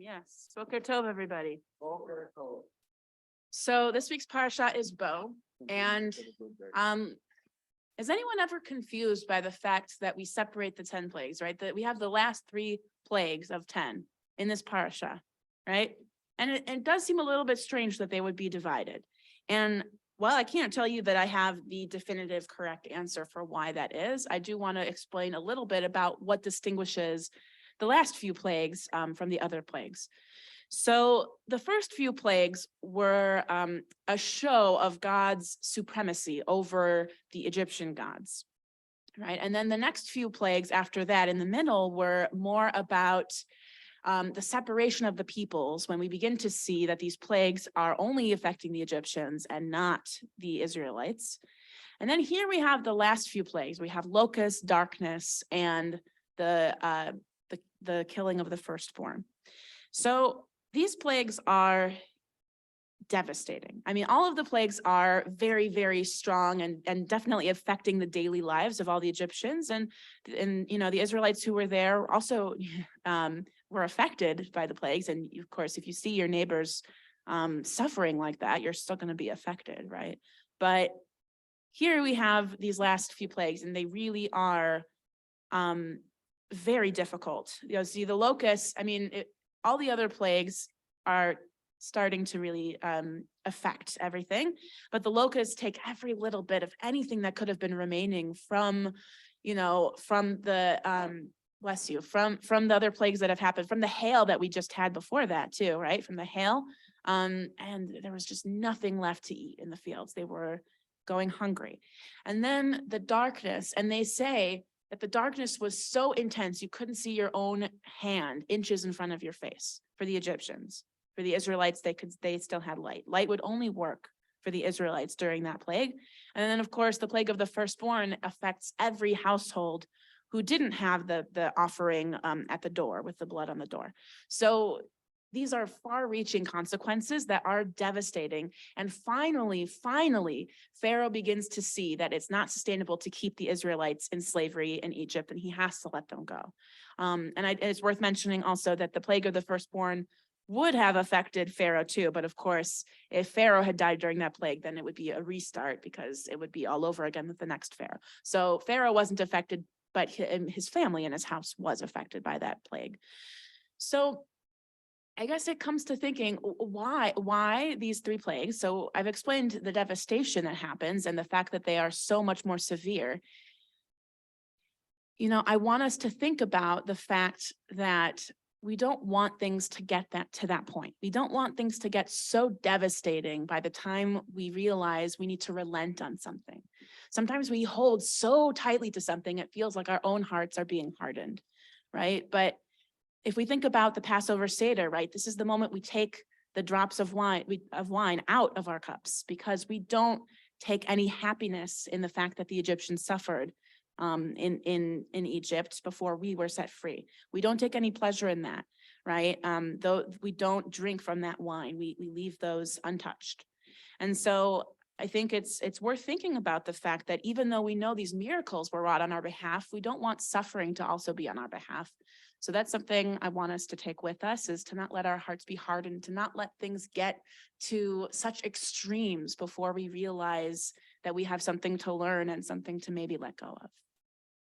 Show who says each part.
Speaker 1: Yes, Boker Tov, everybody.
Speaker 2: Boker Tov.
Speaker 1: So this week's parasha is Bo, and is anyone ever confused by the fact that we separate the 10 plagues, right? That we have the last 3 plagues of 10 in this parasha, right? And it does seem a little bit strange that they would be divided. And while I can't tell you that I have the definitive correct answer for why that is, I do want to explain a little bit about what distinguishes the last few plagues from the other plagues. So the first few plagues were a show of God's supremacy over the Egyptian gods, right? And then the next few plagues after that in the middle were more about the separation of the peoples, when we begin to see that these plagues are only affecting the Egyptians and not the Israelites. And then here we have the last few plagues. We have locust, darkness, and the killing of the firstborn. So these plagues are devastating. I mean, all of the plagues are very, very strong and definitely affecting the daily lives of all the Egyptians. And you know, the Israelites who were there also were affected by the plagues. And of course, if you see your neighbors suffering like that, you're still going to be affected, right? But here we have these last few plagues, and they really are very difficult. You know, see the locusts, I mean, all the other plagues are starting to really affect everything, but the locusts take every little bit of anything that could have been remaining from, you know, from the bless you, from the other plagues that have happened, from the hail that we just had before that too, right? From the hail, and there was just nothing left to eat in the fields. They were going hungry. And then the darkness, and they say that the darkness was so intense you couldn't see your own hand inches in front of your face for the Egyptians. For the Israelites, they still had light. Light would only work for the Israelites during that plague. And then, of course, the plague of the firstborn affects every household who didn't have the offering at the door with the blood on the door. So these are far-reaching consequences that are devastating. And finally, Pharaoh begins to see that it's not sustainable to keep the Israelites in slavery in Egypt, and he has to let them go. And it's worth mentioning also that the plague of the firstborn would have affected Pharaoh too. But of course, if Pharaoh had died during that plague, then it would be a restart because it would be all over again with the next Pharaoh. So Pharaoh wasn't affected, but his family and his house was affected by that plague. So I guess it comes to thinking, why these 3 plagues? So I've explained the devastation that happens and the fact that they are so much more severe. You know, I want us to think about the fact that we don't want things to get to that point. We don't want things to get so devastating by the time we realize we need to relent on something. Sometimes we hold so tightly to something, it feels like our own hearts are being hardened, right? But if we think about the Passover Seder, right, this is the moment we take the drops of wine out of our cups, because we don't take any happiness in the fact that the Egyptians suffered in Egypt before we were set free. We don't take any pleasure in that, right? Though we don't drink from that wine, we leave those untouched. And so I think it's worth thinking about the fact that even though we know these miracles were wrought on our behalf, we don't want suffering to also be on our behalf. So that's something I want us to take with us, is to not let our hearts be hardened, to not let things get to such extremes before we realize that we have something to learn and something to maybe let go of.